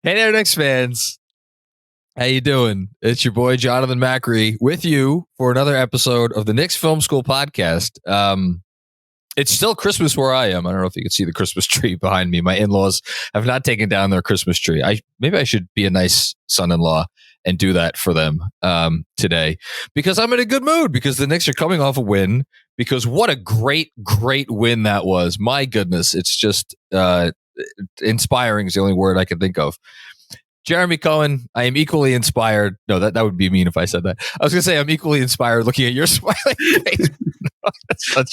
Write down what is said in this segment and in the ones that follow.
Hey there, Knicks fans. How you doing? It's your boy Jonathan Macri with you for another episode of the Knicks Film School Podcast. It's still Christmas where I am. I don't know if you can see the Christmas tree behind me. My in-laws have not taken down their Christmas tree. Maybe I should be a nice son-in-law and do that for them today, because I'm in a good mood, because the Knicks are coming off a win. Because what a great win that was. My goodness, it's just inspiring is the only word I can think of. Jeremy Cohen, I am equally inspired. No, that would be mean if I said that. I was going to say I'm equally inspired looking at your smiling face.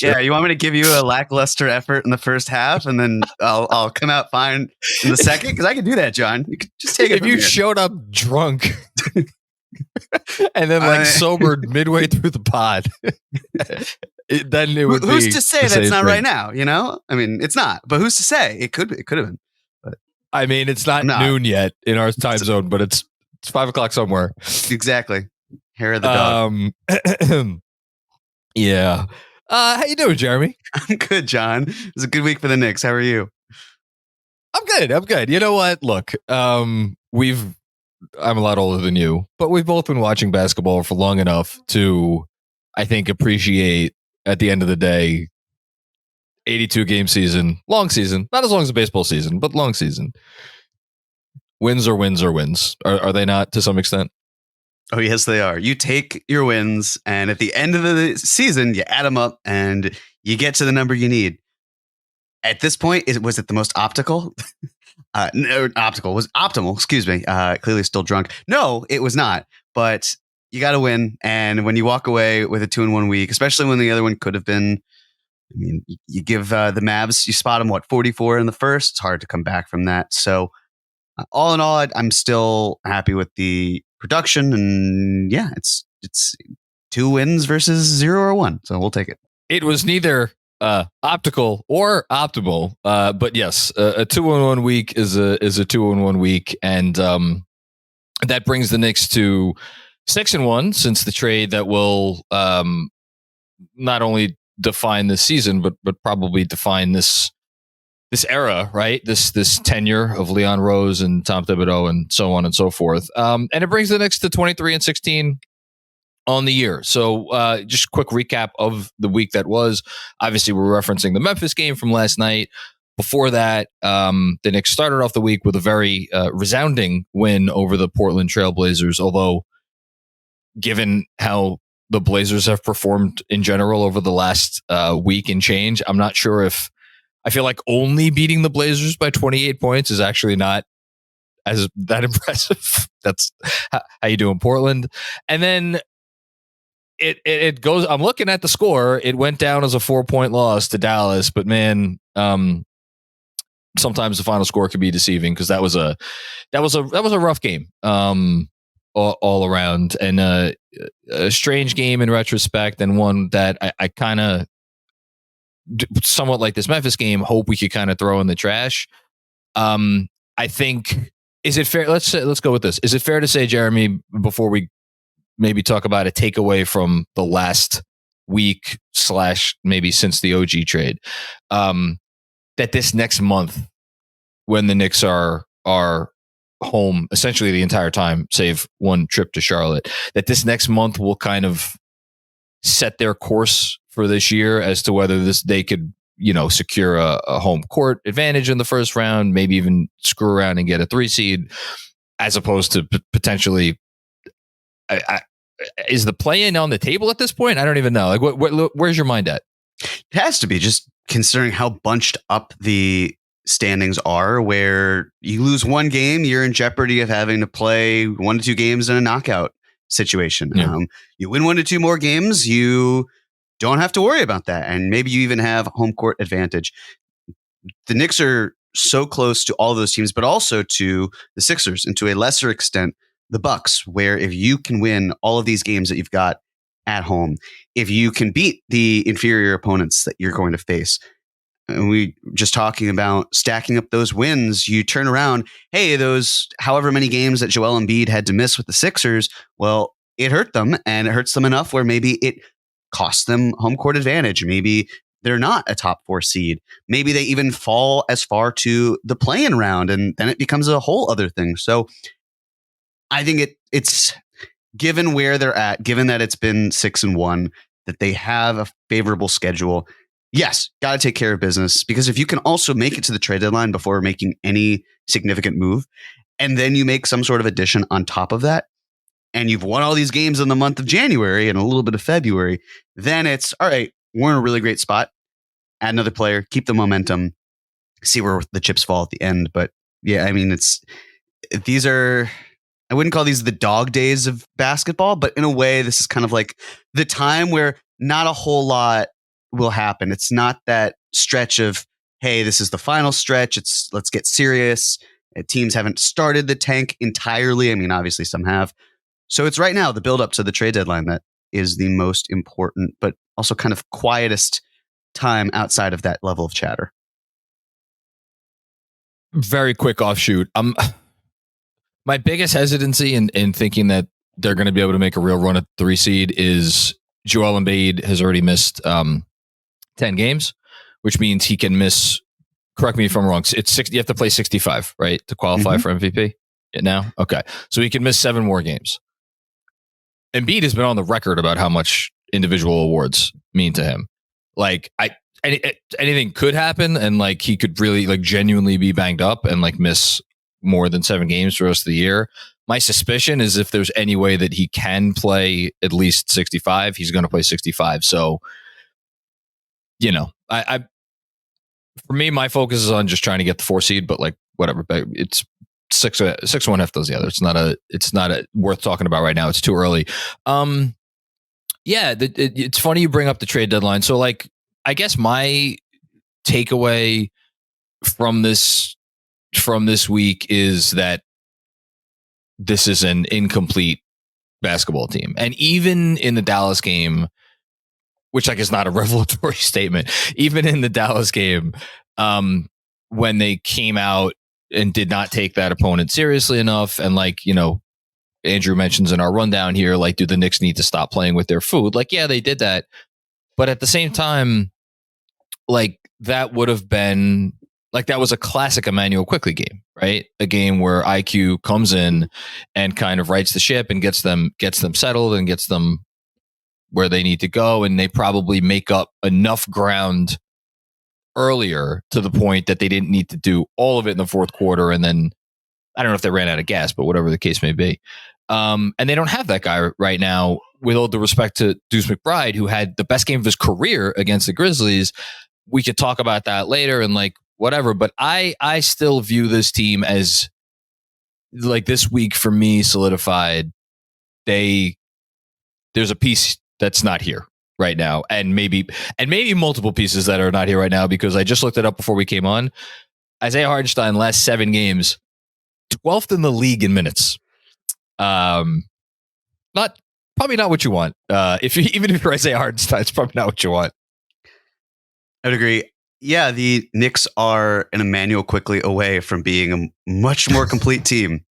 Yeah, you want me to give you a lackluster effort in the first half, and then I'll come out fine in the second? Because I can do that, John. You could just take it. If you showed up drunk and then sobered midway through the pod, then it would. Who's to say that's not right now? You know, I mean, it's not. But who's to say it could be? It could have been. I mean, it's not noon yet in our time zone, but it's 5 o'clock somewhere. Exactly. Hair of the dog. Yeah. How you doing, Jeremy? I'm good, John. It was a good week for the Knicks. How are you? I'm good. You know what? Look, I'm a lot older than you, but we've both been watching basketball for long enough to, I think, appreciate at the end of the day, 82 game season, long season, not as long as a baseball season, but long season. Wins are wins are wins. Are they not to some extent? Oh, yes, they are. You take your wins, and at the end of the season, you add them up and you get to the number you need. At this point, was it the most optical? No, optical was optimal. Excuse me. Clearly still drunk. No, it was not. But you got to win. And when you walk away with a 2-1 week, especially when the other one could have been, I mean, you give the Mavs, you spot them, 44 in the first. It's hard to come back from that. So all in all, I'm still happy with the production. And yeah, it's 2 wins versus 0 or 1. So we'll take it. It was neither optical or optimal. But yes, a 2-1 week is a 2-1 week. And that brings the Knicks to 6-1 since the trade that will not only define this season, but probably define this era, right? This tenure of Leon Rose and Tom Thibodeau and so on and so forth. And it brings the Knicks to 23-16 on the year. So just a quick recap of the week that was. Obviously, we're referencing the Memphis game from last night. Before that, the Knicks started off the week with a very resounding win over the Portland Trailblazers, although given how the Blazers have performed in general over the last week and change, I'm not sure if I feel like only beating the Blazers by 28 points is actually not that impressive. That's how you do in Portland. And then it goes, I'm looking at the score. It went down as a 4-point loss to Dallas, but man, sometimes the final score could be deceiving, because that was a rough game. All around, and a strange game in retrospect, and one that I kind of, somewhat like this Memphis game, hope we could kind of throw in the trash. I think, is it fair? Let's go with this. Is it fair to say, Jeremy, before we maybe talk about a takeaway from the last week / maybe since the OG trade, that this next month, when the Knicks are home essentially the entire time, save one trip to Charlotte, that this next month will kind of set their course for this year as to whether they could, secure a home court advantage in the first round, maybe even screw around and get a 3 seed, as opposed to potentially. Is the play-in on the table at this point? I don't even know. Like, where's your mind at? It has to be, just considering how bunched up the standings are, where you lose one game, you're in jeopardy of having to play 1 to 2 games in a knockout situation. Yeah. You win 1 to 2 more games, you don't have to worry about that. And maybe you even have home court advantage. The Knicks are so close to all those teams, but also to the Sixers, and to a lesser extent, the Bucks, where if you can win all of these games that you've got at home, if you can beat the inferior opponents that you're going to face, and we just talking about stacking up those wins, you turn around, hey, those however many games that Joel Embiid had to miss with the Sixers, well, it hurt them, and it hurts them enough where maybe it cost them home court advantage. Maybe they're not a top 4 seed. Maybe they even fall as far to the play-in round, and then it becomes a whole other thing. So I think it's given where they're at, given that it's been 6-1, that they have a favorable schedule. Yes, got to take care of business, because if you can also make it to the trade deadline before making any significant move, and then you make some sort of addition on top of that, and you've won all these games in the month of January and a little bit of February, then it's all right. We're in a really great spot. Add another player, keep the momentum, see where the chips fall at the end. But yeah, I mean, I wouldn't call these the dog days of basketball, but in a way, this is kind of like the time where not a whole lot will happen. It's not that stretch of, hey, this is the final stretch. Let's get serious. Teams haven't started the tank entirely. I mean, obviously some have. So it's right now, the build up to the trade deadline, that is the most important, but also kind of quietest time outside of that level of chatter. Very quick offshoot. My biggest hesitancy in thinking that they're going to be able to make a real run at 3 seed is Joel Embiid has already missed 10 games, which means he can miss, correct me if I'm wrong, it's 60, you have to play 65, right, to qualify for MVP now? Okay. So he can miss 7 more games. Embiid has been on the record about how much individual awards mean to him. Like, anything could happen, and like he could really like genuinely be banged up and like miss more than 7 games for the rest of the year. My suspicion is if there's any way that he can play at least 65, he's going to play 65. So, you know, I for me, my focus is on just trying to get the 4 seed, but like whatever. But it's 6-1 half does the other. It's not worth talking about right now. It's too early. Yeah, it's funny you bring up the trade deadline. So like, I guess my takeaway from this week is that this is an incomplete basketball team. And even in the Dallas game, which like is not a revelatory statement, even in the Dallas game, when they came out and did not take that opponent seriously enough, and like, you know, Andrew mentions in our rundown here, like, do the Knicks need to stop playing with their food? Like, yeah, they did that. But at the same time, like, that would have been like, that was a classic Emmanuel Quickley game, right? A game where IQ comes in and kind of rights the ship and gets them settled and gets them where they need to go. And they probably make up enough ground earlier to the point that they didn't need to do all of it in the fourth quarter. And then I don't know if they ran out of gas, but whatever the case may be. And they don't have that guy right now, with all due respect to Deuce McBride, who had the best game of his career against the Grizzlies. We could talk about that later and like whatever, but I still view this team as like, this week for me solidified. There's a piece that's not here right now, and maybe multiple pieces that are not here right now, because I just looked it up before we came on. Isaiah Hartenstein, last 7 games, 12th in the league in minutes. Probably not what you want. Even if you're Isaiah Hartenstein, it's probably not what you want. I would agree. Yeah, the Knicks are an Emmanuel Quickley away from being a much more complete team,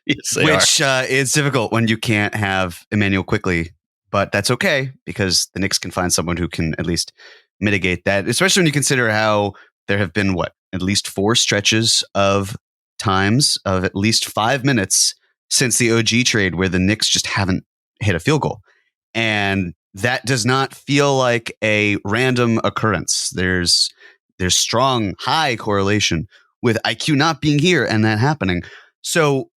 yes, which is difficult when you can't have Emmanuel Quickley. But that's okay, because the Knicks can find someone who can at least mitigate that, especially when you consider how there have been, at least 4 stretches of times of at least 5 minutes since the OG trade where the Knicks just haven't hit a field goal. And that does not feel like a random occurrence. There's strong, high correlation with IQ not being here and that happening. So,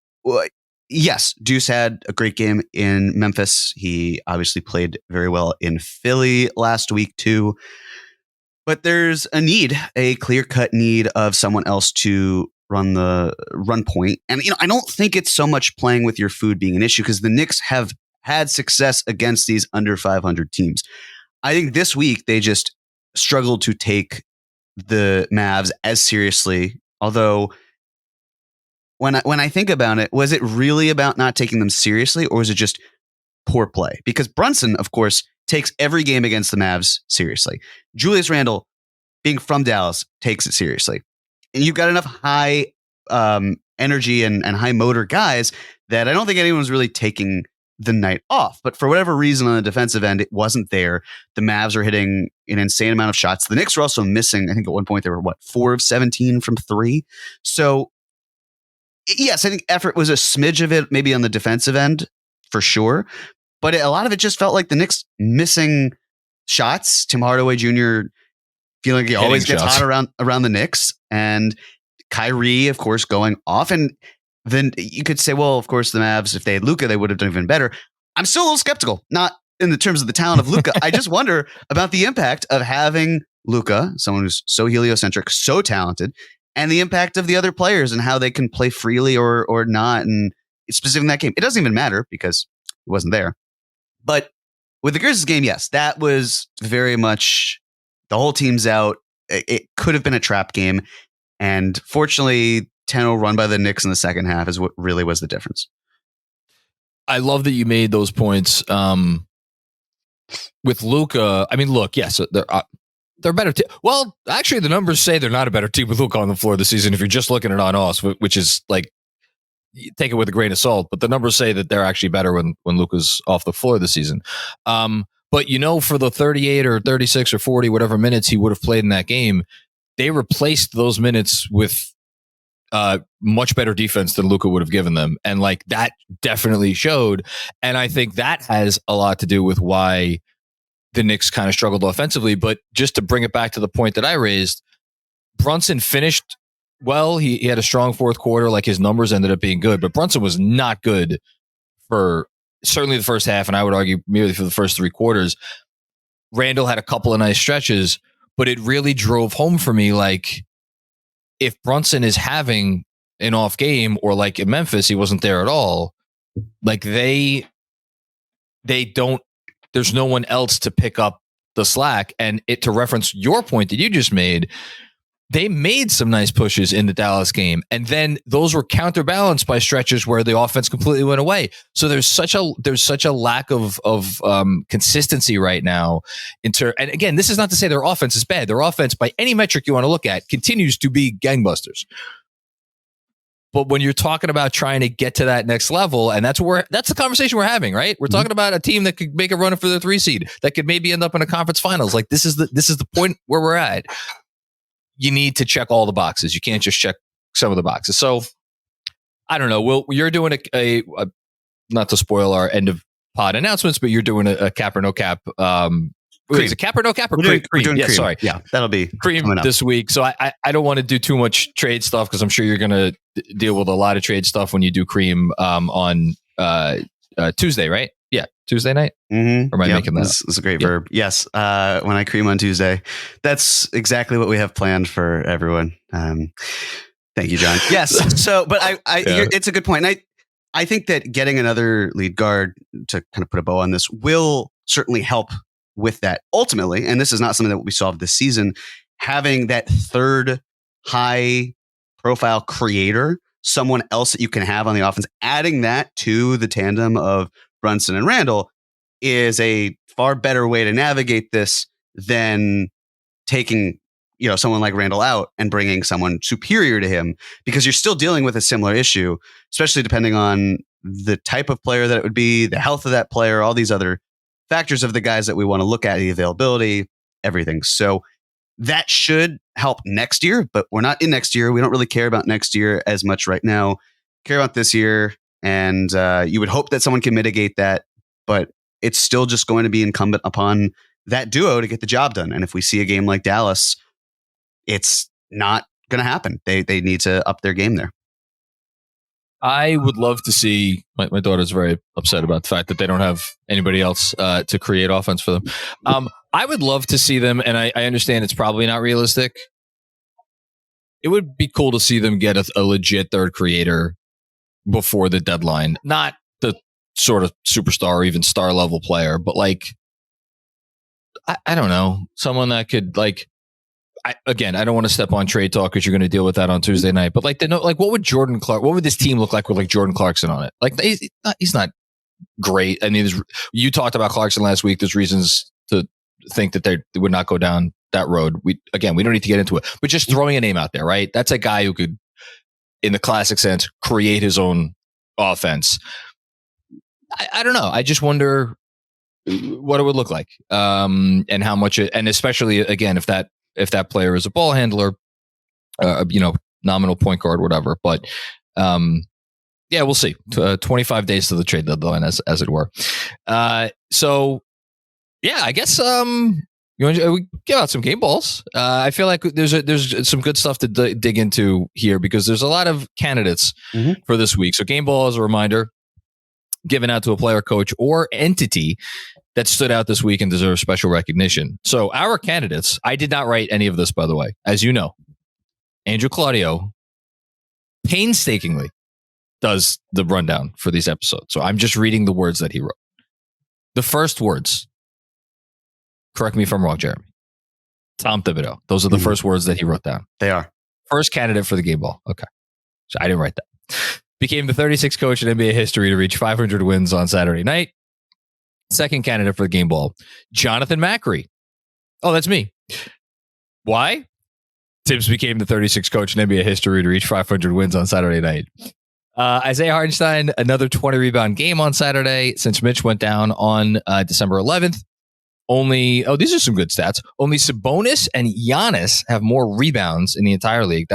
yes, Deuce had a great game in Memphis. He obviously played very well in Philly last week too. But there's a clear-cut need of someone else to run the run point. And, I don't think it's so much playing with your food being an issue, because the Knicks have had success against these under 500 teams. I think this week they just struggled to take the Mavs as seriously. Although when I think about it, was it really about not taking them seriously, or was it just poor play? Because Brunson, of course, takes every game against the Mavs seriously. Julius Randle, being from Dallas, takes it seriously. And you've got enough high energy and high motor guys that I don't think anyone was really taking the night off. But for whatever reason on the defensive end, it wasn't there. The Mavs are hitting an insane amount of shots. The Knicks were also missing, I think at one point they were 4 of 17 from 3. So yes, I think effort was a smidge of it, maybe on the defensive end for sure. But a lot of it just felt like the Knicks missing shots. Tim Hardaway Jr. feeling like he always gets hot around the Knicks, and Kyrie, of course, going off. And then you could say, well, of course, the Mavs, if they had Luka, they would have done even better. I'm still a little skeptical, not in the terms of the talent of Luka. I just wonder about the impact of having Luka, someone who's so heliocentric, so talented, and the impact of the other players and how they can play freely or not. And specifically in that game, it doesn't even matter because it wasn't there. But with the Grizzlies game, yes, that was very much the whole team's out. It could have been a trap game. And fortunately, 10-0 run by the Knicks in the second half is what really was the difference. I love that you made those points. With Luka, I mean, look, yes, they're a better team. Well, actually, the numbers say they're not a better team with Luka on the floor this season if you're just looking at on us, which is like, take it with a grain of salt, but the numbers say that they're actually better when Luka's off the floor this season. But for the 38 or 36 or 40, whatever minutes he would have played in that game, they replaced those minutes with much better defense than Luka would have given them. And like that definitely showed. And I think that has a lot to do with why the Knicks kind of struggled offensively. But just to bring it back to the point that I raised, Brunson finished well. He had a strong fourth quarter. Like his numbers ended up being good, but Brunson was not good for certainly the first half, and I would argue maybe for the first 3 quarters. Randall had a couple of nice stretches, but it really drove home for me, like, if Brunson is having an off game, or like in Memphis, he wasn't there at all, like they don't, there's no one else to pick up the slack. And to reference your point that you just made, they made some nice pushes in the Dallas game, and then those were counterbalanced by stretches where the offense completely went away. So there's such a lack of consistency right now. And again, this is not to say their offense is bad. Their offense, by any metric you want to look at, continues to be gangbusters. But when you're talking about trying to get to that next level, and that's the conversation we're having, right? We're talking about a team that could make a run for the 3 seed, that could maybe end up in a conference finals. Like this is the point where we're at. You need to check all the boxes. You can't just check some of the boxes. So I don't know. You're doing a not to spoil our end of pod announcements, but you're doing a cap or no cap. Is it cap or no cap or cream? We're doing cream. Sorry. Yeah, that'll be cream this week. So I don't want to do too much trade stuff because I'm sure you're going to deal with a lot of trade stuff when you do cream on Tuesday, right? Yeah, Tuesday night. Mm-hmm. Or am I making that? This is a great verb. Yes. When I cream on Tuesday, that's exactly what we have planned for everyone. Thank you, John. Yes. So, but it's a good point. And I think that getting another lead guard, to kind of put a bow on this, will certainly help with that ultimately. And this is not something that will be solved this season. Having that third high profile creator, someone else that you can have on the offense, adding that to the tandem of Brunson and Randall is a far better way to navigate this than taking, someone like Randall out and bringing someone superior to him, because you're still dealing with a similar issue, especially depending on the type of player that it would be, the health of that player, all these other factors of the guys that we want to look at, the availability, everything. So that should help next year, but we're not in next year. We don't really care about next year as much right now. Care about this year. And you would hope that someone can mitigate that, but it's still just going to be incumbent upon that duo to get the job done. And if we see a game like Dallas, it's not going to happen. They need to up their game there. I would love to see, my daughter's very upset about the fact that they don't have anybody else to create offense for them. I would love to see them, and I understand it's probably not realistic. It would be cool to see them get a legit third creator before the deadline. Not the sort of superstar or even star level player, but like, I don't know, someone that could like, I don't want to step on trade talk because you're going to deal with that on Tuesday night, but like, what would this team look like with like Jordan Clarkson on it? Like he's not great. I mean, you talked about Clarkson last week. There's reasons to think that they would not go down that road. We don't need to get into it, but just throwing a name out there, right? That's a guy who could, in the classic sense, create his own offense. I don't know. I just wonder what it would look like, and how much and especially again if that player is a ball handler, nominal point guard, whatever. But yeah, we'll see. 25 days to the trade deadline, as it were. So yeah, I guess we give out some game balls. I feel like there's some good stuff to dig into here because there's a lot of candidates for this week. So game ball, as a reminder, given out to a player, coach, or entity that stood out this week and deserves special recognition. So our candidates, I did not write any of this, by the way. As you know, Andrew Claudio painstakingly does the rundown for these episodes. So I'm just reading the words that he wrote. The first words, correct me if I'm wrong, Jeremy, Tom Thibodeau. Those are the first words that he wrote down. They are. First candidate for the game ball. Okay. So I didn't write that. Became the 36th coach in NBA history to reach 500 wins on Saturday night. Second candidate for the game ball, Jonathan Macri. Oh, that's me. Why? Tibbs became the 36th coach in NBA history to reach 500 wins on Saturday night. Isaiah Hartenstein, another 20 rebound game on Saturday since Mitch went down on December 11th. These are some good stats. Only Sabonis and Giannis have more rebounds in the entire league.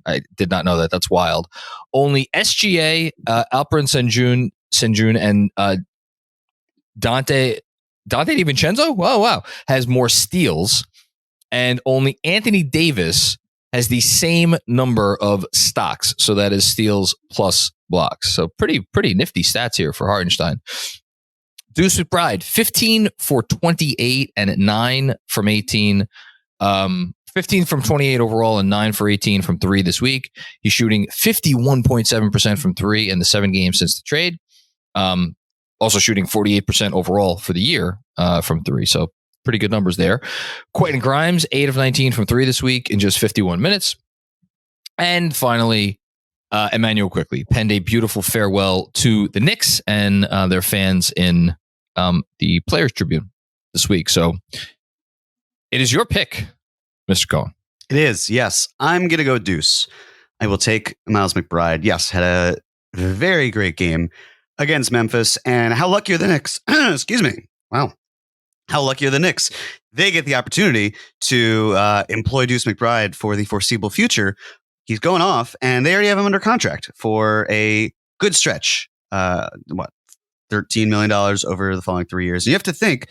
I did not know that. That's wild. Only SGA, Alperen Sengun, and Dante DiVincenzo, wow, has more steals. And only Anthony Davis has the same number of stocks. So that is steals plus blocks. So pretty nifty stats here for Hartenstein. Deuce McBride, 15 for 28 and 9 from 18. 15 from 28 overall and 9 for 18 from 3 this week. He's shooting 51.7% from 3 in the 7 games since the trade. Also shooting 48% overall for the year from 3. So pretty good numbers there. Quentin Grimes, 8 of 19 from 3 this week in just 51 minutes. And finally, Emmanuel Quickley penned a beautiful farewell to the Knicks and their fans in the Players Tribune this week. So it is your pick, Mr. Cohen. It is, yes. I'm going to go Deuce. I will take Miles McBride. Yes, had a very great game against Memphis. And how lucky are the Knicks? Excuse me. Wow. How lucky are the Knicks? They get the opportunity to employ Deuce McBride for the foreseeable future. He's going off, and they already have him under contract for a good stretch. $13 million over the following 3 years. And you have to think,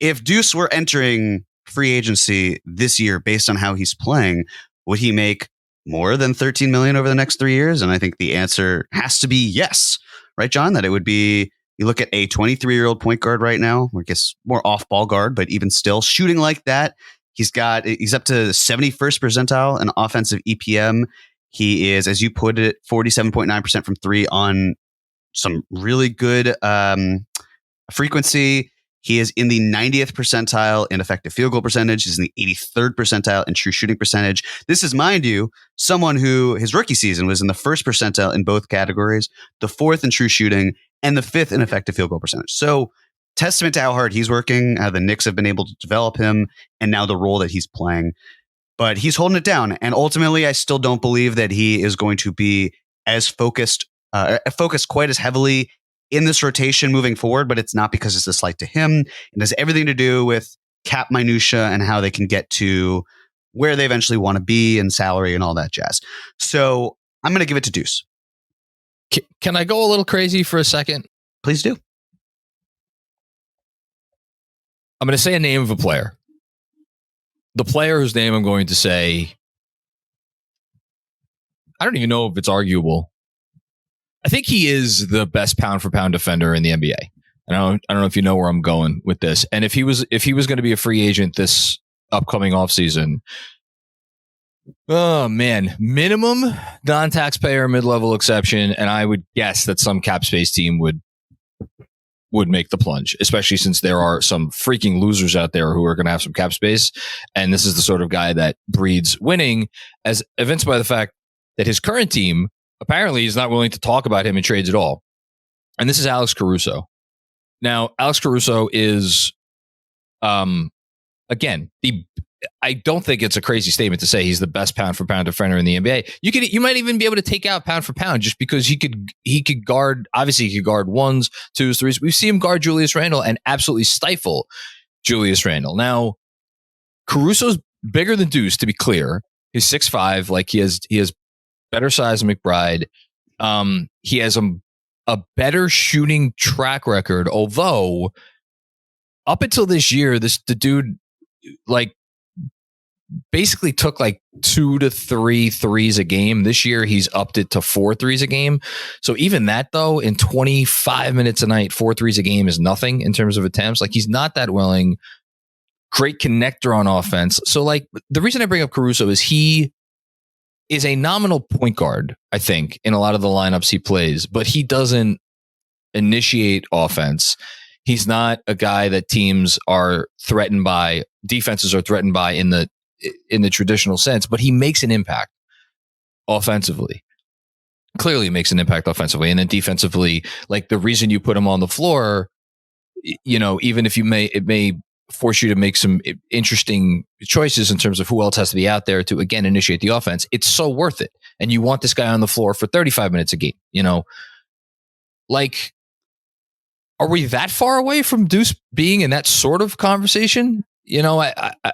if Deuce were entering free agency this year based on how he's playing, would he make more than $13 million over the next 3 years? And I think the answer has to be yes. Right, John? That it would be, you look at a 23-year-old point guard right now, I guess more off-ball guard, but even still shooting like that. He's up to 71st percentile in offensive EPM. He is, as you put it, 47.9% from 3 on some really good frequency. He is in the 90th percentile in effective field goal percentage. He's in the 83rd percentile in true shooting percentage. This is, mind you, someone who his rookie season was in the 1st percentile in both categories, the 4th in true shooting, and the 5th in effective field goal percentage. So testament to how hard he's working, how the Knicks have been able to develop him, and now the role that he's playing. But he's holding it down. And ultimately, I still don't believe that he is going to be as focused quite as heavily in this rotation moving forward, but it's not because it's a slight to him. It has everything to do with cap minutia and how they can get to where they eventually want to be and salary and all that jazz. So I'm going to give it to Deuce. Can I go a little crazy for a second? Please do. I'm going to say a name of a player. The player whose name I'm going to say, I don't even know if it's arguable. I think he is the best pound for pound defender in the NBA. And I don't know if you know where I'm going with this. And if he was going to be a free agent this upcoming offseason, oh man, minimum non-taxpayer mid-level exception, and I would guess that some cap space team would make the plunge, especially since there are some freaking losers out there who are going to have some cap space. And this is the sort of guy that breeds winning, as evinced by the fact that his current team apparently is not willing to talk about him in trades at all. And this is Alex Caruso. Now, Alex Caruso is, again, I don't think it's a crazy statement to say he's the best pound for pound defender in the NBA. You might even be able to take out pound for pound just because he could guard. Obviously, he could guard ones, twos, threes. We've seen him guard Julius Randle and absolutely stifle Julius Randle. Now, Caruso's bigger than Deuce, to be clear. He's 6'5", like he has better size than McBride. He has a better shooting track record, although up until this year, the dude like basically took like 2 to 3 threes a game. This year, he's upped it to 4 threes a game. So even that, though, in 25 minutes a night, 4 threes a game is nothing in terms of attempts. Like, he's not that willing. Great connector on offense. So, like, the reason I bring up Caruso is he is a nominal point guard, I think, in a lot of the lineups he plays, but he doesn't initiate offense. He's not a guy that teams are threatened by, defenses are threatened by in the traditional sense, but he makes an impact offensively. Clearly makes an impact offensively. And then defensively, like the reason you put him on the floor, even if it may force you to make some interesting choices in terms of who else has to be out there to, again, initiate the offense. It's so worth it. And you want this guy on the floor for 35 minutes a game, like, are we that far away from Deuce being in that sort of conversation?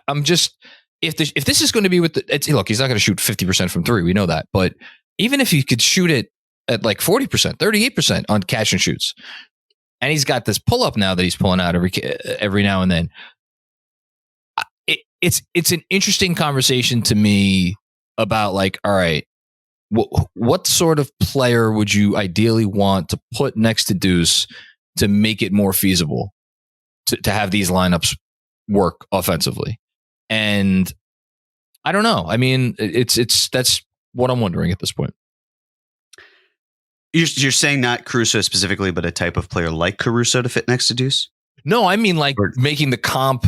I'm just, if this is going to be look, he's not going to shoot 50% from three. We know that. But even if he could shoot it at like 40%, 38% on catch and shoots, and he's got this pull up now that he's pulling out every now and then, it's an interesting conversation to me about like, all right, what sort of player would you ideally want to put next to Deuce to make it more feasible to have these lineups work offensively? And I don't know. I mean, that's what I'm wondering at this point. You're saying not Caruso specifically, but a type of player like Caruso to fit next to Deuce? No, I mean like making the comp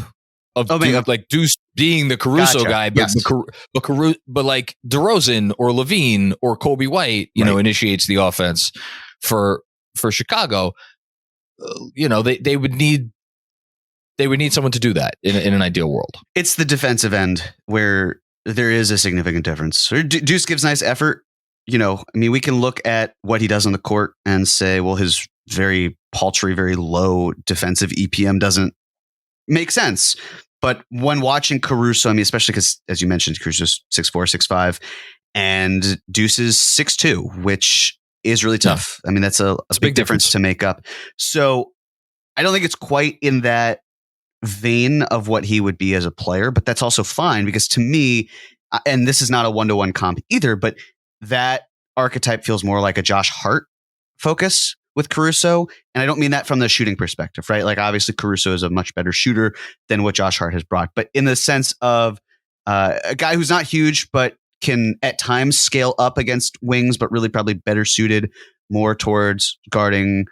of like Deuce being the Caruso guy, but yes. but like DeRozan or Levine or Kobe White, initiates the offense for Chicago. They would need someone to do that in an ideal world. It's the defensive end where there is a significant difference. Deuce gives nice effort. We can look at what he does on the court and say, well, his very paltry, very low defensive EPM doesn't make sense. But when watching Caruso, especially because, as you mentioned, Caruso's 6'4", 6'5", and Deuce is 6'2", which is really tough. Yeah. That's a big difference to make up. So I don't think it's quite in that vein of what he would be as a player, but that's also fine because to me, and this is not a one-to-one comp either, but that archetype feels more like a Josh Hart focus with Caruso. And I don't mean that from the shooting perspective, right? Like obviously Caruso is a much better shooter than what Josh Hart has brought, but in the sense of a guy who's not huge, but can at times scale up against wings, but really probably better suited more towards guarding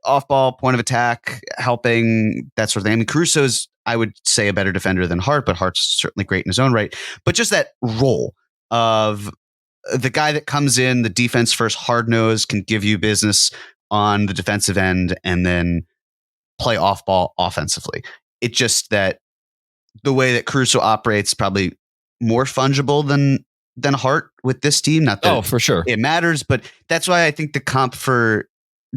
off ball, point of attack, helping, that sort of thing. Caruso is, I would say, a better defender than Hart, but Hart's certainly great in his own right. But just that role of the guy that comes in, the defense first, hard nose, can give you business on the defensive end and then play off ball offensively. It's just that the way that Caruso operates probably more fungible than Hart with this team. Not that for sure it matters, but that's why I think the comp for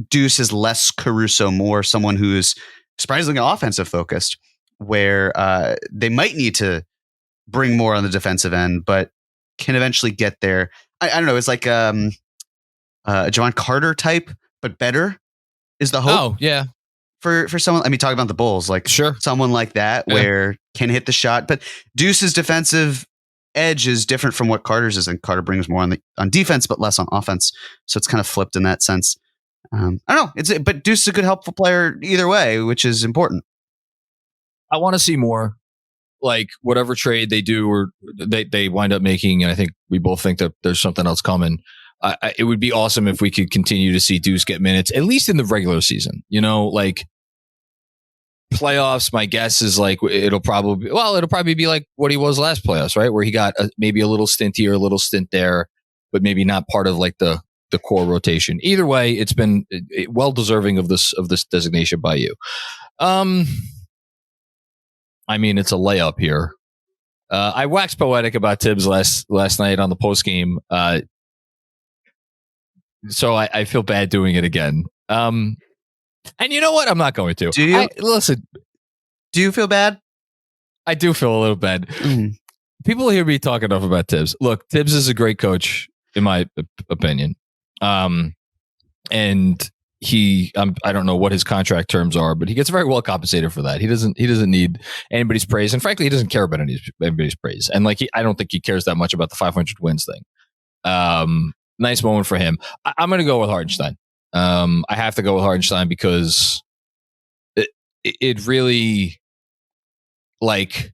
Deuce is less Caruso, more someone who's surprisingly offensive focused, where they might need to bring more on the defensive end, but can eventually get there. I don't know. It's like a Javon Carter type, but better is the hope. Oh, yeah. For someone, talking about the Bulls, like someone like that, where can hit the shot. But Deuce's defensive edge is different from what Carter's is, and Carter brings more on defense, but less on offense. So it's kind of flipped in that sense. I don't know. But Deuce is a good, helpful player either way, which is important. I want to see more. Like whatever trade they do or they wind up making, and I think we both think that there's something else coming. It would be awesome if we could continue to see Deuce get minutes, at least in the regular season. Like playoffs, my guess is like it'll probably be like what he was last playoffs, right? Where he got maybe a little stint here, a little stint there, but maybe not part of like the core rotation. Either way, it's been well deserving of this designation by you. It's a layup here I waxed poetic about Tibbs last night on the post game. So I feel bad doing it again. And you know what? I'm not going to. Do you? Listen. Do you feel bad? I do feel a little bad. People hear me talk enough about Tibbs. Look, Tibbs is a great coach, in my opinion. And he, I don't know what his contract terms are, but he gets very well compensated for that. He doesn't need anybody's praise, and frankly, he doesn't care about anybody's praise. And like, I don't think he cares that much about the 500 wins thing. Nice moment for him. I'm going to go with Hartenstein. I have to go with Hartenstein because it really, like,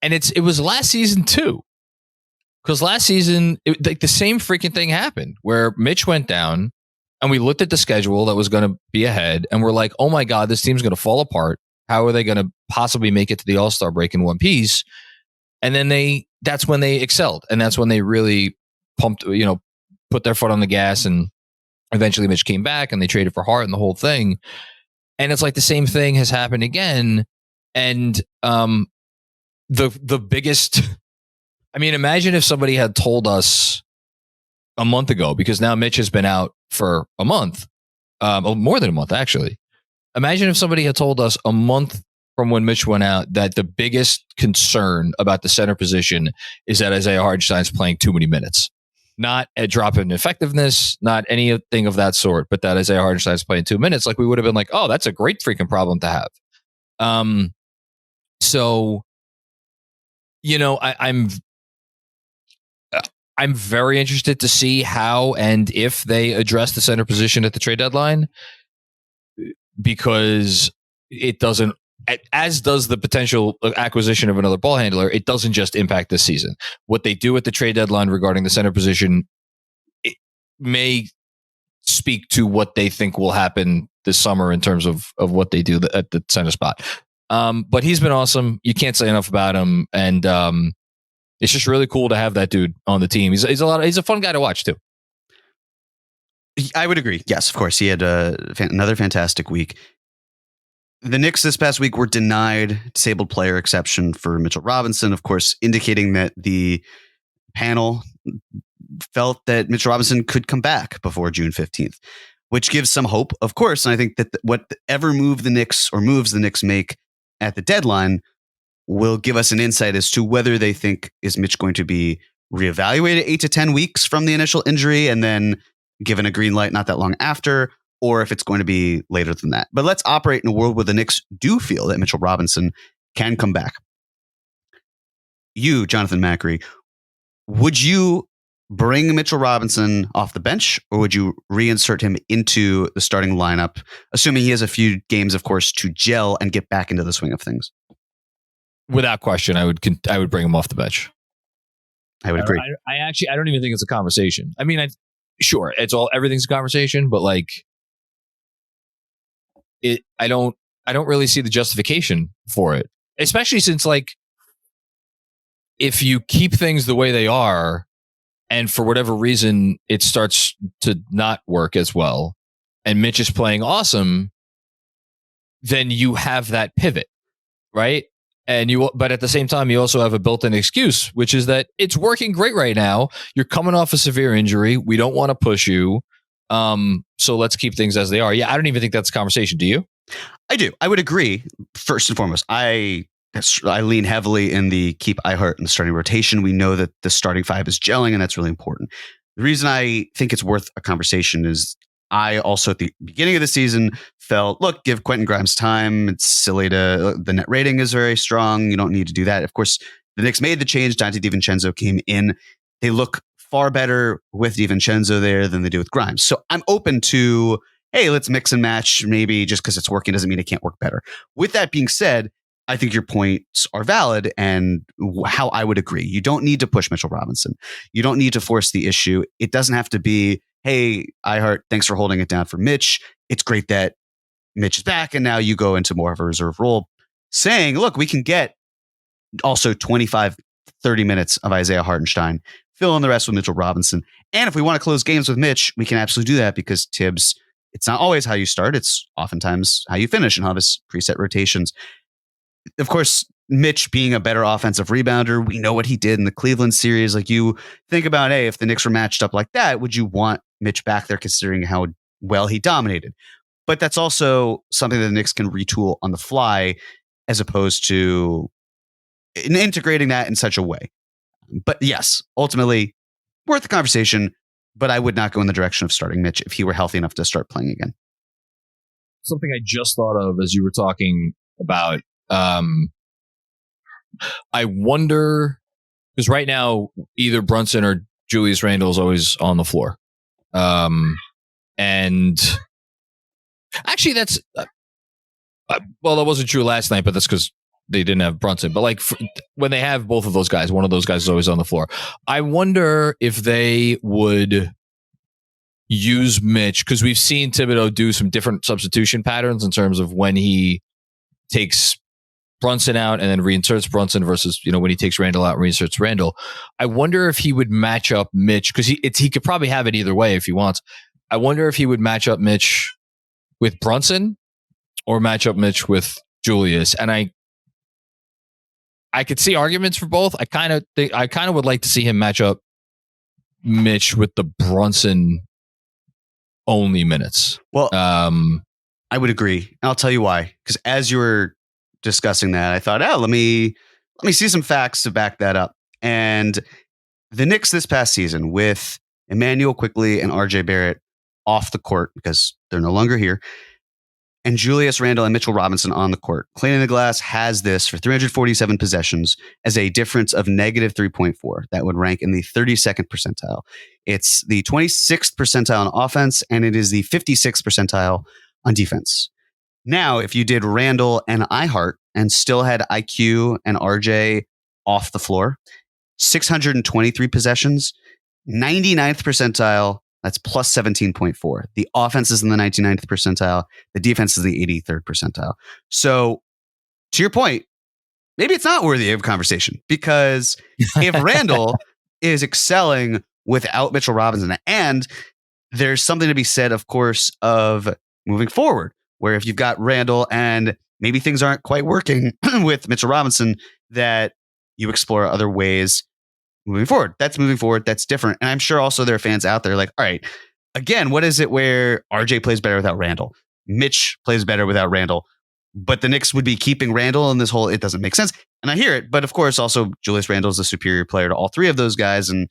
and it was last season too, because last season like the same freaking thing happened where Mitch went down, and we looked at the schedule that was going to be ahead, and we're like, oh my god, this team's going to fall apart. How are they going to possibly make it to the All-Star break in one piece? And then that's when they excelled, and that's when they really pumped, put their foot on the gas, and eventually Mitch came back and they traded for Hart and the whole thing. And it's like the same thing has happened again. And the biggest, I mean, imagine if somebody had told us a month ago, because now Mitch has been out for a month, more than a month, actually. Imagine if somebody had told us a month from when Mitch went out that the biggest concern about the center position is that Isaiah Hartenstein's playing too many minutes. Not a drop in effectiveness, not anything of that sort, but that Isaiah Hartenstein's playing 2 minutes. Like, we would have been like, oh, that's a great freaking problem to have. So, I'm very interested to see how and if they address the center position at the trade deadline, because it doesn't, as does the potential acquisition of another ball handler, it doesn't just impact this season. What they do at the trade deadline regarding the center position, it may speak to what they think will happen this summer in terms of what they do at the center spot. But he's been awesome. You can't say enough about him. And it's just really cool to have that dude on the team. He's a fun guy to watch too. I would agree. Yes, of course. He had another fantastic week. The Knicks this past week were denied disabled player exception for Mitchell Robinson, of course, indicating that the panel felt that Mitchell Robinson could come back before June 15th, which gives some hope, of course. And I think that whatever moves the Knicks make at the deadline will give us an insight as to whether they think, is Mitch going to be reevaluated 8 to 10 weeks from the initial injury and then given a green light not that long after, or if it's going to be later than that. But let's operate in a world where the Knicks do feel that Mitchell Robinson can come back. You, Jonathan Macri, would you bring Mitchell Robinson off the bench, or would you reinsert him into the starting lineup, assuming he has a few games, of course, to gel and get back into the swing of things? Without question, I would bring him off the bench. I would agree. I don't even think it's a conversation. I mean, sure, everything's a conversation, but like, I don't really see the justification for it, especially since, like, if you keep things the way they are and for whatever reason it starts to not work as well and Mitch is playing awesome, then you have that pivot, right? But at the same time, you also have a built-in excuse, which is that it's working great right now. You're coming off a severe injury. We don't want to push you. So let's keep things as they are. Yeah, I don't even think that's a conversation. Do you? I do. I would agree. First and foremost, I lean heavily in the keep Ihart in the starting rotation. We know that the starting five is gelling, and that's really important. The reason I think it's worth a conversation is I also at the beginning of the season felt, look, give Quentin Grimes time. It's silly the net rating is very strong. You don't need to do that. Of course, the Knicks made the change. Dante DiVincenzo came in. They look far better with DiVincenzo there than they do with Grimes. So I'm open to, hey, let's mix and match. Maybe just because it's working doesn't mean it can't work better. With that being said, I think your points are valid and how I would agree. You don't need to push Mitchell Robinson. You don't need to force the issue. It doesn't have to be, hey, Ihart, thanks for holding it down for Mitch. It's great that Mitch is back and now you go into more of a reserve role. Saying, look, we can get also 25, 30 minutes of Isaiah Hartenstein, fill in the rest with Mitchell Robinson. And if we want to close games with Mitch, we can absolutely do that because Tibbs, it's not always how you start. It's oftentimes how you finish and have his preset rotations. Of course, Mitch being a better offensive rebounder. We know what he did in the Cleveland series. Like, you think about, hey, if the Knicks were matched up like that, would you want Mitch back there considering how well he dominated? But that's also something that the Knicks can retool on the fly as opposed to integrating that in such a way. But yes, ultimately worth the conversation, but I would not go in the direction of starting Mitch if he were healthy enough to start playing again. Something I just thought of as you were talking about, I wonder, because right now either Brunson or Julius Randle is always on the floor. And actually that's, well, that wasn't true last night, but that's because they didn't have Brunson. But like when they have both of those guys, one of those guys is always on the floor. I wonder if they would use Mitch, because we've seen Thibodeau do some different substitution patterns in terms of when he takes Brunson out and then reinserts Brunson versus, when he takes Randle out and reinserts Randle. I wonder if he would match up Mitch, because he could probably have it either way if he wants. I wonder if he would match up Mitch with Brunson or match up Mitch with Julius. And I could see arguments for both. I kind of would like to see him match up Mitch with the Brunson only minutes. Well, I would agree. And I'll tell you why. Because as you were discussing that, I thought, let me see some facts to back that up. And the Knicks this past season, with Emmanuel Quickley and RJ Barrett off the court because they're no longer here, and Julius Randle and Mitchell Robinson on the court, Cleaning the Glass has this for 347 possessions as a difference of negative 3.4. That would rank in the 32nd percentile. It's the 26th percentile on offense, and it is the 56th percentile on defense. Now, if you did Randle and iHeart and still had IQ and RJ off the floor, 623 possessions, 99th percentile, that's plus 17.4. The offense is in the 99th percentile. The defense is the 83rd percentile. So, to your point, maybe it's not worthy of conversation, because if Randle is excelling without Mitchell Robinson, and there's something to be said, of course, of moving forward, where if you've got Randle and maybe things aren't quite working with Mitchell Robinson, that you explore other ways moving forward. That's moving forward. That's different. And I'm sure also there are fans out there like, all right, again, what is it where RJ plays better without Randle? Mitch plays better without Randle, but the Knicks would be keeping Randle in this whole, it doesn't make sense. And I hear it, but of course also Julius Randle is a superior player to all three of those guys. And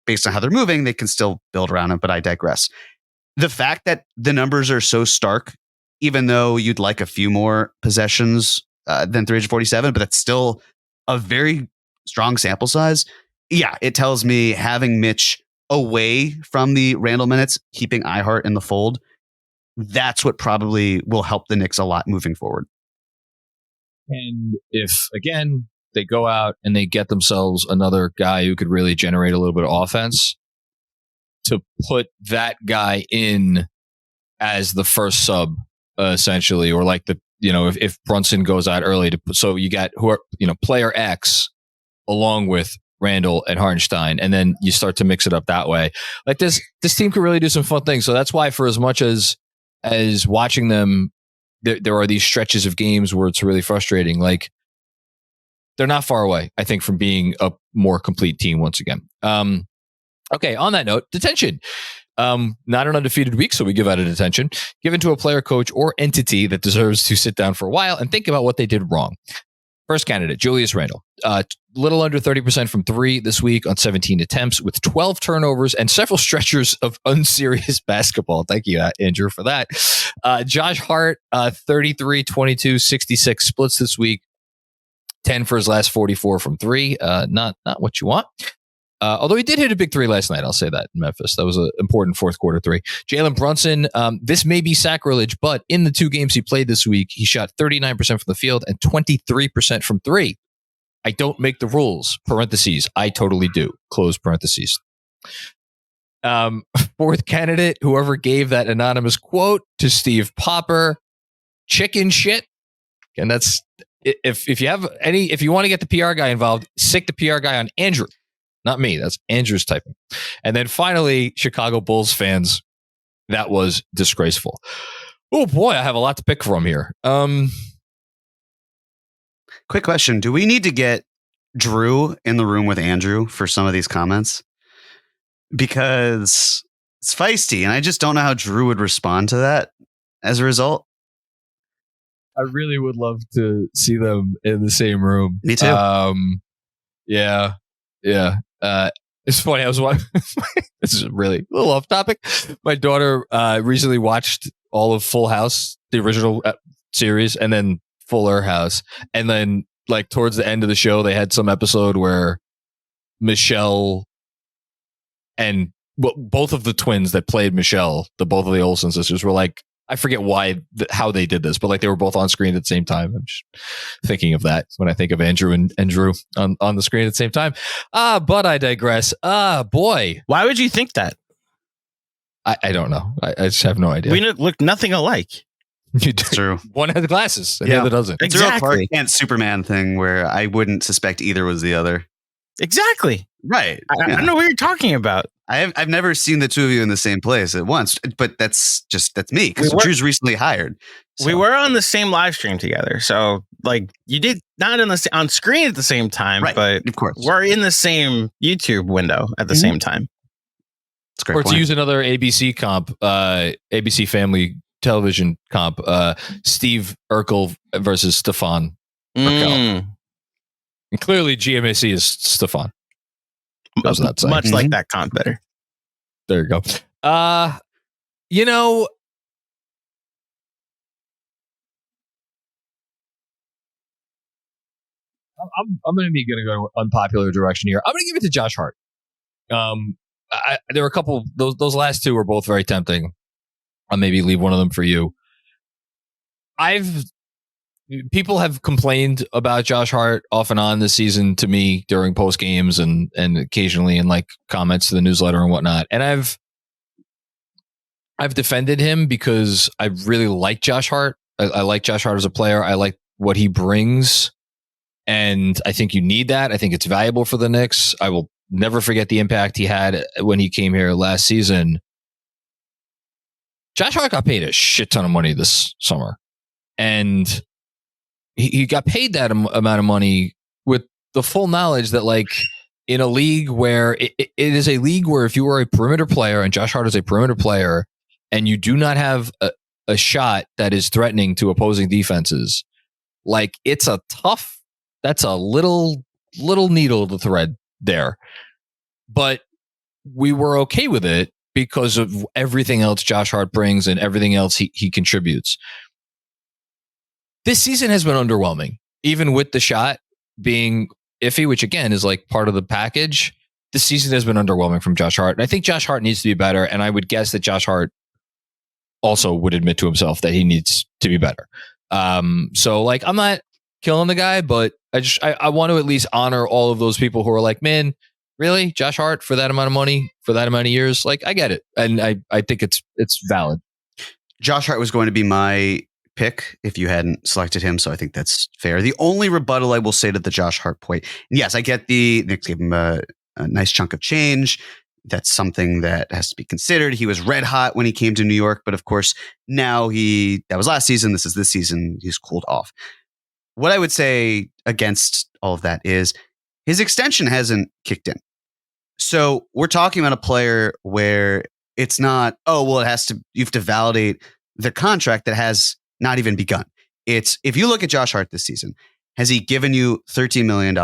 based on how they're moving, they can still build around it, but I digress. The fact that the numbers are so stark, even though you'd like a few more possessions than 347, but that's still a very strong sample size. Yeah, it tells me having Mitch away from the Randle minutes, keeping iHeart in the fold, that's what probably will help the Knicks a lot moving forward. And if, again, they go out and they get themselves another guy who could really generate a little bit of offense, to put that guy in as the first sub, essentially, or like if Brunson goes out early, so you got player X along with Randle and Hartenstein, and then you start to mix it up that way. Like this team could really do some fun things. So that's why, for as much as watching them, there are these stretches of games where it's really frustrating. Like, they're not far away, I think, from being a more complete team once again. Okay, on that note, detention. Not an undefeated week, so we give out a detention given to a player, coach, or entity that deserves to sit down for a while and think about what they did wrong. First candidate, Julius Randle. Little under 30% from three this week on 17 attempts with 12 turnovers and several stretchers of unserious basketball. Thank you, Andrew, for that. Josh Hart, 33, 22, 66 splits this week. 10 for his last 44 from three. Not what you want. Although he did hit a big three last night, I'll say that in Memphis. That was an important fourth quarter three. Jalen Brunson, this may be sacrilege, but in the two games he played this week, he shot 39% from the field and 23% from three. I don't make the rules, parentheses. I totally do, close parentheses. Fourth candidate, whoever gave that anonymous quote to Steve Popper, chicken shit. And that's, if you want to get the PR guy involved, sick the PR guy on Andrew. Not me. That's Andrew's typing. And then finally, Chicago Bulls fans. That was disgraceful. Oh boy, I have a lot to pick from here. Quick question. Do we need to get Drew in the room with Andrew for some of these comments? Because it's feisty, and I just don't know how Drew would respond to that as a result. I really would love to see them in the same room. Me too. Yeah. It's funny. I was watching. This is really a little off topic. My daughter recently watched all of Full House, the original series, and then Fuller House. And then, like, towards the end of the show, they had some episode where Michelle and both of the twins that played Michelle, both of the Olsen sisters, were like, I forget how they did this, but like they were both on screen at the same time. I'm just thinking of that when I think of Andrew and Drew on the screen at the same time. But I digress. Boy. Why would you think that? I don't know. I just have no idea. We look nothing alike. It's true. One has glasses and the other doesn't. It's a real Clark Kent Superman thing where I wouldn't suspect either was the other. Exactly. Right. I don't know what you're talking about. I've never seen the two of you in the same place at once, but that's me because Drew's recently hired. So. We were on the same live stream together, so like you did not on screen at the same time, right, but of course we're in the same YouTube window at the same time. That's a great or point. To use another ABC comp, ABC Family Television comp, Steve Urkel versus Stefan Urkel. And clearly GMAC is Stefan. Much like that comp better. There you go. You know, I'm going to go unpopular direction here. I'm going to give it to Josh Hart. There were a couple. Those last two were both very tempting. I'll maybe leave one of them for you. People have complained about Josh Hart off and on this season to me during post games and occasionally in like comments to the newsletter and whatnot. And I've defended him because I really like Josh Hart. I like Josh Hart as a player. I like what he brings. And I think you need that. I think it's valuable for the Knicks. I will never forget the impact he had when he came here last season. Josh Hart got paid a shit ton of money this summer. And he got paid that amount of money with the full knowledge that, like, in a league where it is a league where if you are a perimeter player, and Josh Hart is a perimeter player, and you do not have a shot that is threatening to opposing defenses, like, it's that's a little needle to thread there. But we were okay with it because of everything else Josh Hart brings and everything else he contributes. This season has been underwhelming, even with the shot being iffy, which again is like part of the package. This season has been underwhelming from Josh Hart. And I think Josh Hart needs to be better. And I would guess that Josh Hart also would admit to himself that he needs to be better. So like, I'm not killing the guy, but I want to at least honor all of those people who are like, man, really? Josh Hart for that amount of money, for that amount of years? Like, I get it. And I think it's valid. Josh Hart was going to be my pick if you hadn't selected him, so I think that's fair. The only rebuttal I will say to the Josh Hart point, yes, I get the Knicks gave him a nice chunk of change. That's something that has to be considered. He was red hot when he came to New York, but of course now that was last season. This is this season. He's cooled off. What I would say against all of that is his extension hasn't kicked in. So we're talking about a player where it's not, you have to validate the contract that has not even begun. It's, if you look at Josh Hart this season, has he given you $13 million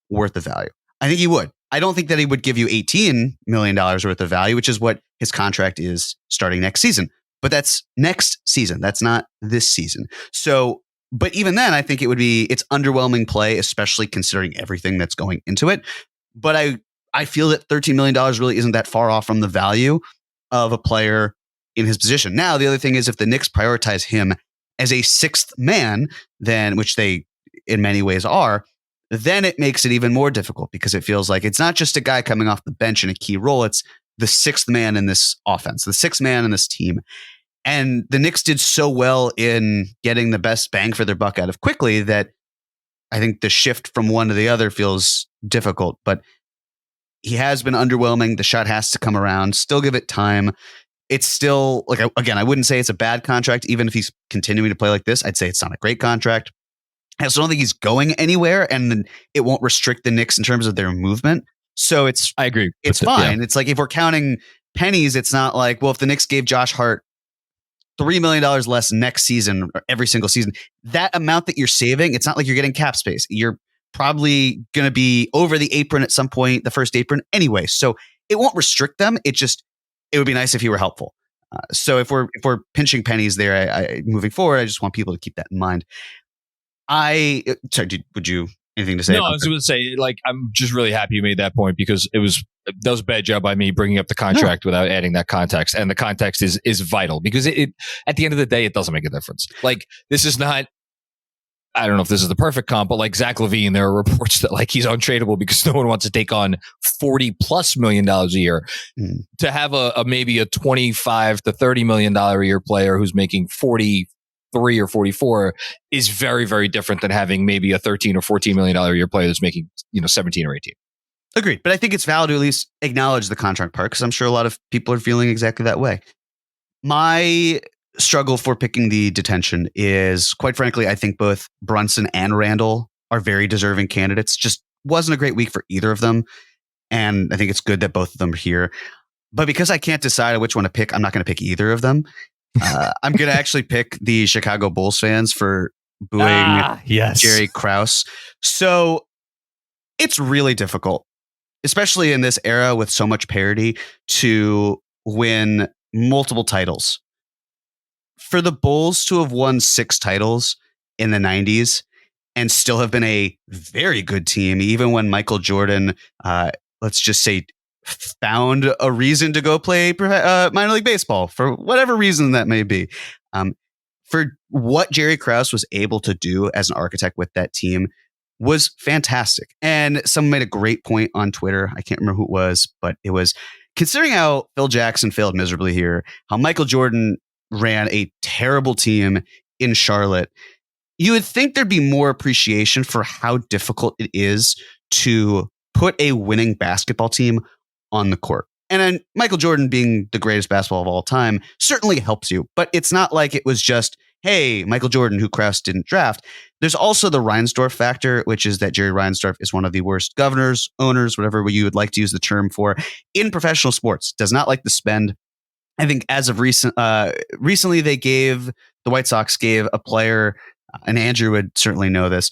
worth of value? I think he would. I don't think that he would give you $18 million worth of value, which is what his contract is starting next season. But that's next season. That's not this season. So, but even then, I think it's underwhelming play, especially considering everything that's going into it. But I feel that $13 million really isn't that far off from the value of a player in his position. Now, the other thing is if the Knicks prioritize him as a sixth man, then, which they in many ways are, then it makes it even more difficult because it feels like it's not just a guy coming off the bench in a key role. It's the sixth man in this offense, the sixth man in this team. And the Knicks did so well in getting the best bang for their buck out of quickly that I think the shift from one to the other feels difficult. But he has been underwhelming. The shot has to come around. Still give it time. It's still, like, again, I wouldn't say it's a bad contract. Even if he's continuing to play like this, I'd say it's not a great contract. I also don't think he's going anywhere, and then it won't restrict the Knicks in terms of their movement. So I agree. It's fine. It's like if we're counting pennies, it's not like, well, if the Knicks gave Josh Hart $3 million less next season or every single season, that amount that you're saving, it's not like you're getting cap space. You're probably going to be over the apron at some point, the first apron anyway. So it won't restrict them. It would be nice if you were helpful. So if we're pinching pennies there, moving forward, I just want people to keep that in mind. Would you anything to say? No, I was going to say, like, I'm just really happy you made that point because that was a bad job by me bringing up the contract without adding that context. And the context is vital because it at the end of the day, it doesn't make a difference. Like, this is not, I don't know if this is the perfect comp, but like Zach LaVine, there are reports that like he's untradeable because no one wants to take on $40+ million a year. To have a maybe a $25 to $30 million a year player who's making 43 or 44 is very, very different than having maybe a $13 or $14 million a year player that's making 17 or 18. Agreed. But I think it's valid to at least acknowledge the contract part because I'm sure a lot of people are feeling exactly that way. My struggle for picking the detention is, quite frankly, I think both Brunson and Randall are very deserving candidates. Just wasn't a great week for either of them. And I think it's good that both of them are here. But because I can't decide which one to pick, I'm not going to pick either of them. I'm going to actually pick the Chicago Bulls fans for booing Jerry Krause. So it's really difficult, especially in this era with so much parity, to win multiple titles. For the Bulls to have won 6 titles in the 90s and still have been a very good team, even when Michael Jordan, let's just say, found a reason to go play minor league baseball for whatever reason that may be. For what Jerry Krause was able to do as an architect with that team was fantastic. And someone made a great point on Twitter. I can't remember who it was, but it was considering how Phil Jackson failed miserably here, how Michael Jordan ran a terrible team in Charlotte. You would think there'd be more appreciation for how difficult it is to put a winning basketball team on the court. And then Michael Jordan being the greatest basketball of all time certainly helps you, but it's not like it was just, hey, Michael Jordan, who Krause didn't draft. There's also the Reinsdorf factor, which is that Jerry Reinsdorf is one of the worst governors, owners, whatever you would like to use the term for, in professional sports. Does not like to spend. I think as of recently, the White Sox gave a player, and Andrew would certainly know this,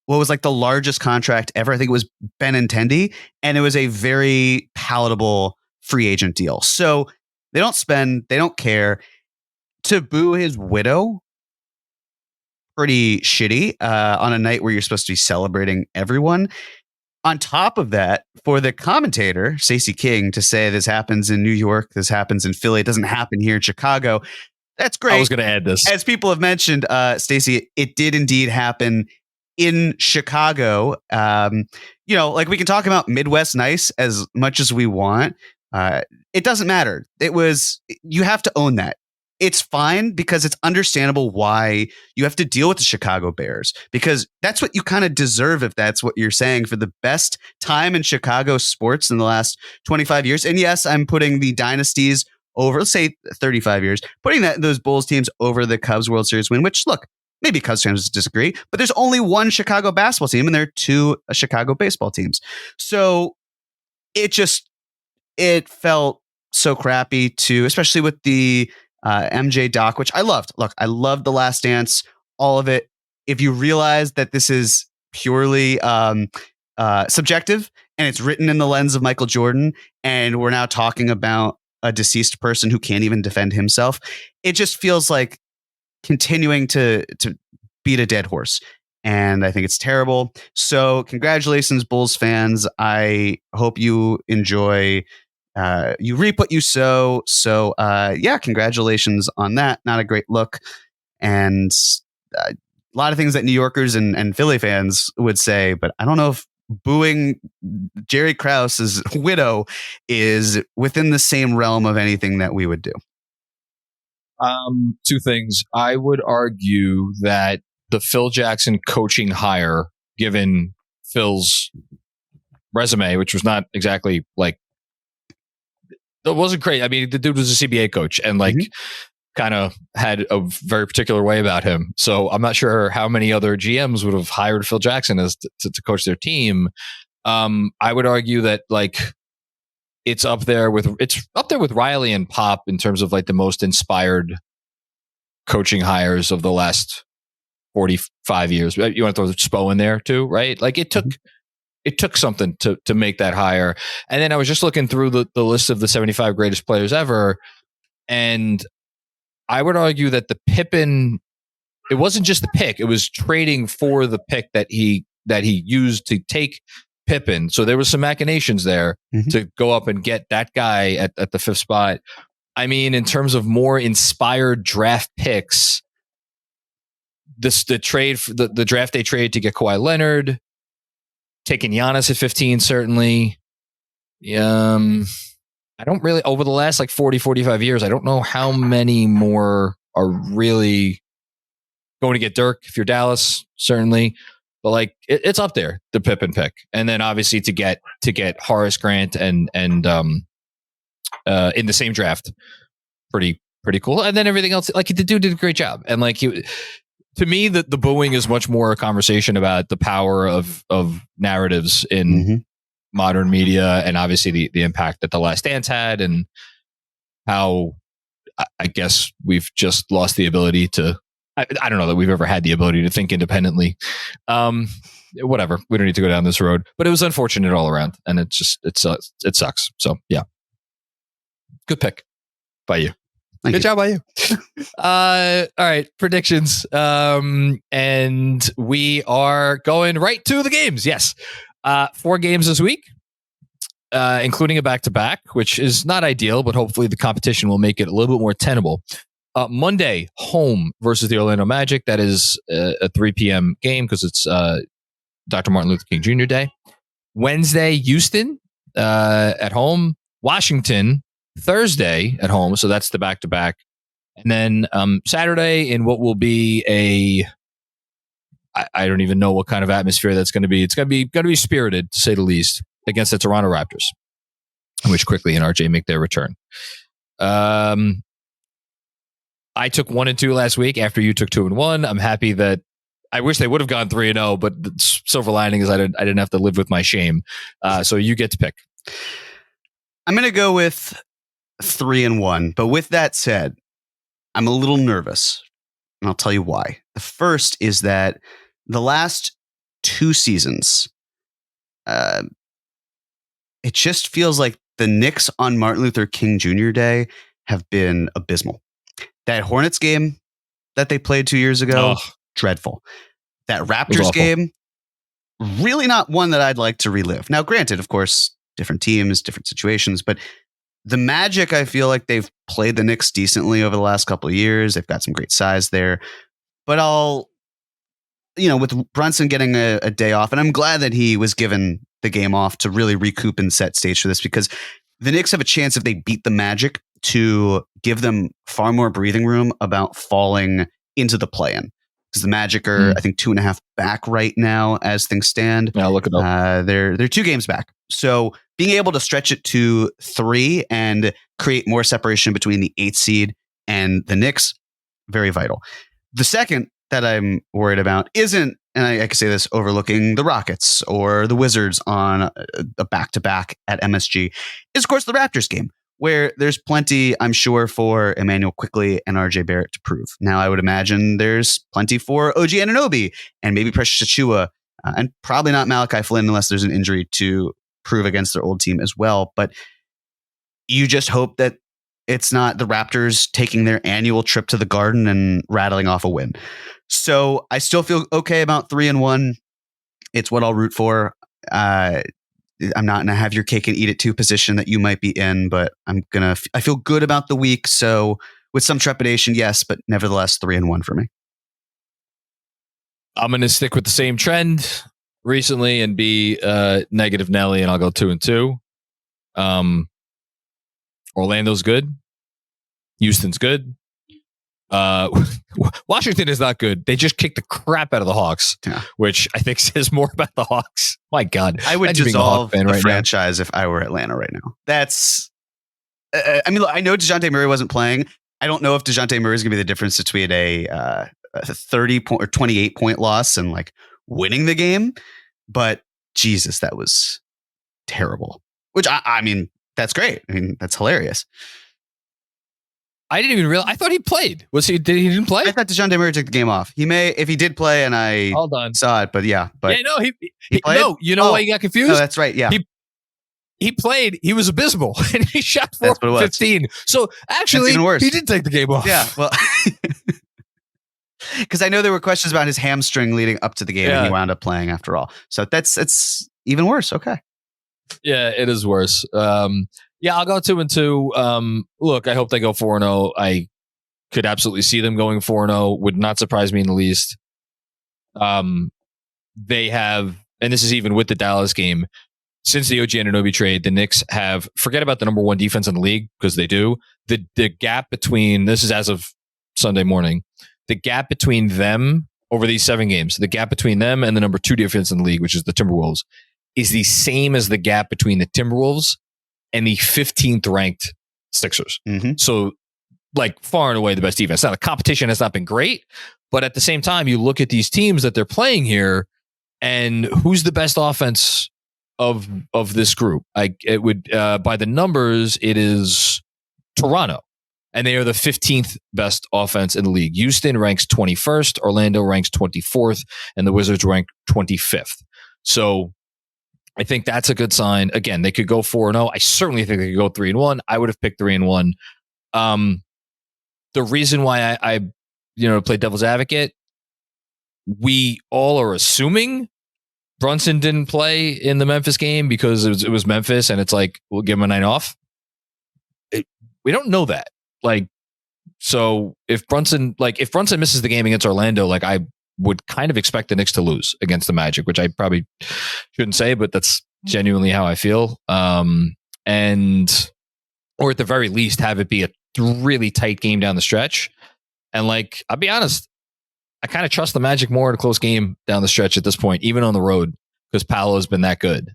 what was like the largest contract ever. I think it was Benintendi, and it was a very palatable free agent deal. So they don't spend, they don't care. To boo his widow, pretty shitty on a night where you're supposed to be celebrating everyone. On top of that, for the commentator, Stacey King, to say this happens in New York, this happens in Philly, it doesn't happen here in Chicago. That's great. I was going to add this. As people have mentioned, Stacey, it did indeed happen in Chicago. Like we can talk about Midwest nice as much as we want. It doesn't matter. You have to own that. It's fine because it's understandable why you have to deal with the Chicago Bears, because that's what you kind of deserve if that's what you're saying, for the best time in Chicago sports in the last 25 years. And yes, I'm putting the dynasties over, let's say 35 years, putting those Bulls teams over the Cubs World Series win, which, look, maybe Cubs fans disagree, but there's only one Chicago basketball team and there are 2 Chicago baseball teams. So it felt so crappy especially with the MJ doc, which I loved. Look, I loved The Last Dance, all of it. If you realize that this is purely subjective and it's written in the lens of Michael Jordan, and we're now talking about a deceased person who can't even defend himself, it just feels like continuing to beat a dead horse. And I think it's terrible. So congratulations, Bulls fans. I hope you enjoy you reap what you sow. So congratulations on that. Not a great look. And a lot of things that New Yorkers and Philly fans would say, but I don't know if booing Jerry Krause's widow is within the same realm of anything that we would do. 2 things. I would argue that the Phil Jackson coaching hire, given Phil's resume, which was not exactly like, it wasn't great. I mean, the dude was a CBA coach, and like kind of had a very particular way about him. So I'm not sure how many other GMs would have hired Phil Jackson as to coach their team. I would argue that like it's up there with Riley and Pop in terms of like the most inspired coaching hires of the last 45 years. You want to throw Spo in there too, right? Like it took something to make that hire. And then I was just looking through the list of the 75 greatest players ever, and I would argue that the Pippen, it wasn't just the pick, it was trading for the pick that he used to take Pippen. So there was some machinations there to go up and get that guy at the 5th spot. I mean, in terms of more inspired draft picks, the draft day trade to get Kawhi Leonard, taking Giannis at 15, certainly. I don't really, over the last like 40, 45 years, I don't know how many more are really going to get Dirk if you're Dallas, certainly. But like it's up there, the Pippen pick. And then obviously to get Horace Grant and in the same draft, pretty cool. And then everything else, like the dude did a great job. And like to me, the booing is much more a conversation about the power of narratives in modern media, and obviously the impact that The Last Dance had, and how I guess we've just lost the ability to. I don't know that we've ever had the ability to think independently. Whatever, we don't need to go down this road, but it was unfortunate all around, and it sucks. So yeah, good pick by you. Good job by you. All right, predictions. And we are going right to the games. Yes. 4 games this week, including a back-to-back, which is not ideal, but hopefully the competition will make it a little bit more tenable. Monday, home versus the Orlando Magic. That is a 3 p.m. game because it's Dr. Martin Luther King Jr. Day. Wednesday, Houston at home. Washington, Thursday at home. So that's the back-to-back. And then Saturday in what will be I don't even know what kind of atmosphere that's going to be. It's going to be spirited, to say the least, against the Toronto Raptors, which quickly and RJ make their return. I took 1 and 2 last week after you took 2 and 1. I'm happy that I wish they would have gone 3 and 0, but the silver lining is I didn't have to live with my shame. So you get to pick. I'm going to go with 3 and 1. But with that said, I'm a little nervous, and I'll tell you why. The first is that the last 2 seasons, it just feels like the Knicks on Martin Luther King Jr. Day have been abysmal. That Hornets game that they played 2 years ago, dreadful. That Raptors game, really not one that I'd like to relive. Now, granted, of course, different teams, different situations, but the Magic, I feel like they've played the Knicks decently over the last couple of years. They've got some great size there. But with Brunson getting a day off, and I'm glad that he was given the game off to really recoup and set stage for this, because the Knicks have a chance, if they beat the Magic, to give them far more breathing room about falling into the play-in. Because the Magic are, I think, 2.5 back right now as things stand. Yeah, look it up. They're 2 games back. So being able to stretch it to 3 and create more separation between the 8th seed and the Knicks, very vital. The second that I'm worried about isn't, and I can say this overlooking the Rockets or the Wizards on a back-to-back at MSG, is, of course, the Raptors game, where there's plenty, I'm sure, for Emmanuel Quickley and RJ Barrett to prove. Now, I would imagine there's plenty for OG Anunoby and maybe Precious Achiuwa, and probably not Malachi Flynn unless there's an injury to prove against their old team as well. But you just hope that it's not the Raptors taking their annual trip to the Garden and rattling off a win. So I still feel okay about 3 and 1. It's what I'll root for. I'm not in a have your cake and eat it too position that you might be in, but I feel good about the week. So with some trepidation, yes, but nevertheless 3 and 1 for me. I'm going to stick with the same trend recently and be negative Nelly, and I'll go 2 and 2. Orlando's good. Houston's good. Washington is not good. They just kicked the crap out of the Hawks, which I think says more about the Hawks. My God. I would dissolve the franchise if I were Atlanta right now. That's, I mean, look, I know DeJounte Murray wasn't playing, I don't know if DeJounte Murray is going to be the difference between a 30 point or 28 point loss and like winning the game. But Jesus, that was terrible. Which I mean, that's great. I mean, that's hilarious. I didn't even realize. I thought he played. He didn't play? I thought DeJounte Murray took the game off. He may, if he did play, and I saw it. But yeah, no, he played. No, you know why he got confused? No, that's right. Yeah, he played. He was abysmal, and he shot 4 for 15. So actually, he did take the game off. Yeah, well, because I know there were questions about his hamstring leading up to the game, and he wound up playing after all. So it's even worse. Okay. Yeah, it is worse. Yeah, I'll go 2-2. Look, I hope they go 4-0. I could absolutely see them going 4-0. Would not surprise me in the least. They have, and this is even with the Dallas game, since the OG Anunoby trade, the Knicks have, forget about the number one defense in the league, because they do. The gap between, this is as of Sunday morning, the gap between them over these 7 games, the gap between them and the number 2 defense in the league, which is the Timberwolves, is the same as the gap between the Timberwolves and the 15th ranked Sixers. Mm-hmm. So, like, far and away the best defense. Now, the competition has not been great, but at the same time, you look at these teams that they're playing here, and who's the best offense of this group? It would by the numbers, it is Toronto, and they are the 15th best offense in the league. Houston ranks 21st, Orlando ranks 24th, and the Wizards rank 25th. So I think that's a good sign. Again, they could go 4-0. I certainly think they could go 3-1. I would have picked 3-1. The reason why I play devil's advocate, we all are assuming Brunson didn't play in the Memphis game because it was Memphis, and it's like, we'll give him a night off. We don't know that. Like, so if Brunson misses the game against Orlando, like, I would kind of expect the Knicks to lose against the Magic, which I probably shouldn't say, but that's genuinely how I feel. Or at the very least, have it be a really tight game down the stretch. And like, I'll be honest, I kind of trust the Magic more in a close game down the stretch at this point, even on the road, because Paolo's been that good.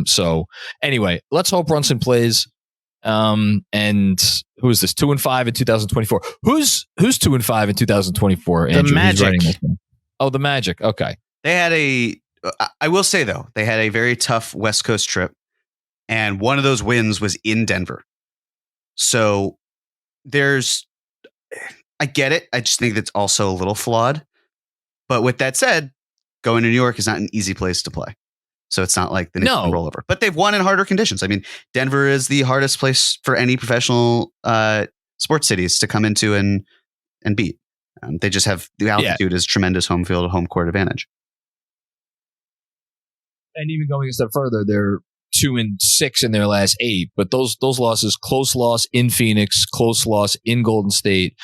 So anyway, let's hope Brunson plays. And who is this? 2-5 in 2024. Who's 2-5 in 2024? Andrew, the Magic. Oh, the Magic. Okay. They had I will say though, they had a very tough West Coast trip, and one of those wins was in Denver. So I get it. I just think that's also a little flawed. But with that said, going to New York is not an easy place to play. So it's not like the Knicks can roll over. But they've won in harder conditions. I mean, Denver is the hardest place for any professional sports cities to come into and beat. They just have the altitude is tremendous home court advantage. And even going a step further, they're 2-6 in their last 8. But those losses, close loss in Phoenix, close loss in Golden State,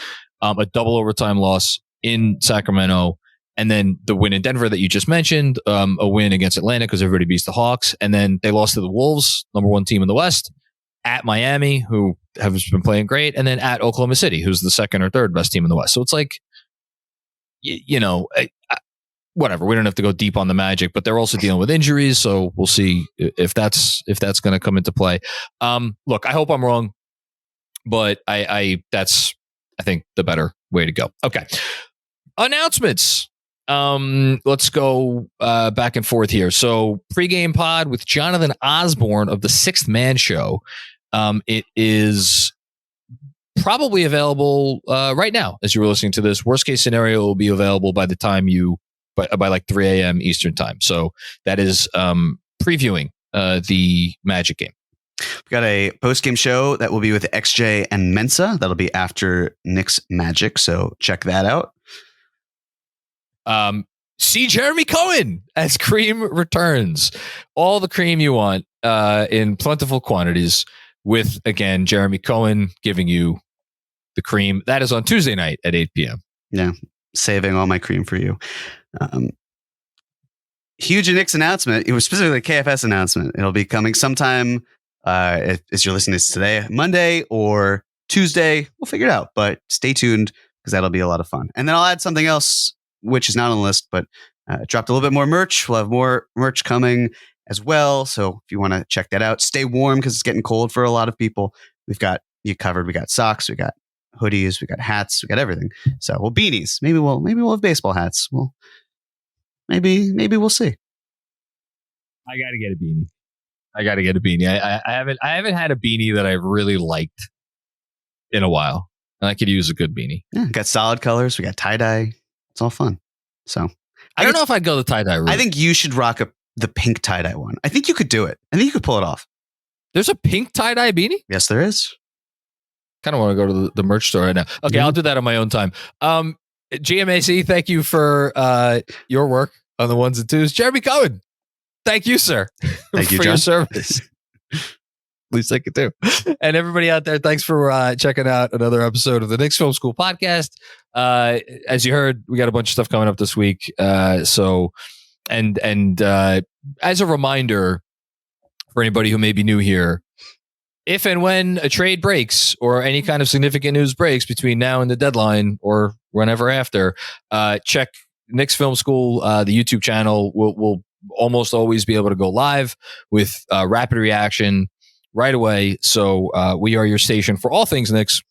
a double overtime loss in Sacramento, and then the win in Denver that you just mentioned, a win against Atlanta because everybody beats the Hawks, and then they lost to the Wolves, number 1 team in the West, at Miami, who have been playing great, and then at Oklahoma City, who's the 2nd or 3rd best team in the West. So it's like, whatever. We don't have to go deep on the Magic, but they're also dealing with injuries, so we'll see if that's going to come into play. Look, I hope I'm wrong, but that's, I think, the better way to go. Okay, announcements. Let's go back and forth here. So, pregame pod with Jonathan Osborne of the Sixth Man Show. It is probably available right now as you're listening to this. Worst case scenario, it will be available by the time by like 3 a.m. Eastern time. So that is previewing the Magic game. We've got a post-game show that will be with XJ and Mensa. That'll be after Knicks Magic. So check that out. See Jeremy Cohen as Cream returns. All the cream you want in plentiful quantities with, again, Jeremy Cohen giving you the cream. That is on Tuesday night at 8 p.m. Yeah, saving all my cream for you. Huge Knicks announcement. It was specifically a KFS announcement. It'll be coming sometime as you're listening to this today, Monday or Tuesday. We'll figure it out, but stay tuned because that'll be a lot of fun. And then I'll add something else, which is not on the list, but dropped a little bit more merch. We'll have more merch coming as well. So if you want to check that out, stay warm because it's getting cold for a lot of people. We've got you covered. We got socks. We got hoodies, we got hats, we got everything. So, well, beanies. Maybe we'll have baseball hats. Well, maybe we'll see. I got to get a beanie. I haven't had a beanie that I've really liked in a while, and I could use a good beanie. Yeah, got solid colors. We got tie dye. It's all fun. So I don't know if I'd go the tie dye route. I think you should rock the pink tie dye one. I think you could do it. I think you could pull it off. There's a pink tie dye beanie? Yes, there is. Kind of want to go to the merch store right now. Okay, I'll do that on my own time. GMAC, thank you for your work on the ones and twos. Jeremy Cohen, thank you, sir. Thank you, for John. your service. At least I could do. And everybody out there, thanks for checking out another episode of the Knicks Film School Podcast. As you heard, we got a bunch of stuff coming up this week. So as a reminder for anybody who may be new here, if and when a trade breaks or any kind of significant news breaks between now and the deadline or whenever after, check Knicks Film School, the YouTube channel. We'll almost always be able to go live with rapid reaction right away. So we are your station for all things Knicks.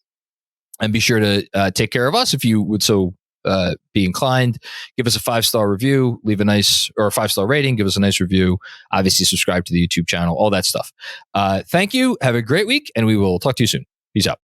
And be sure to take care of us if you would so be inclined. Give us a 5-star review, leave a nice, or a 5-star rating, give us a nice review. Obviously, subscribe to the YouTube channel, all that stuff. Thank you. Have a great week, and we will talk to you soon. Peace out.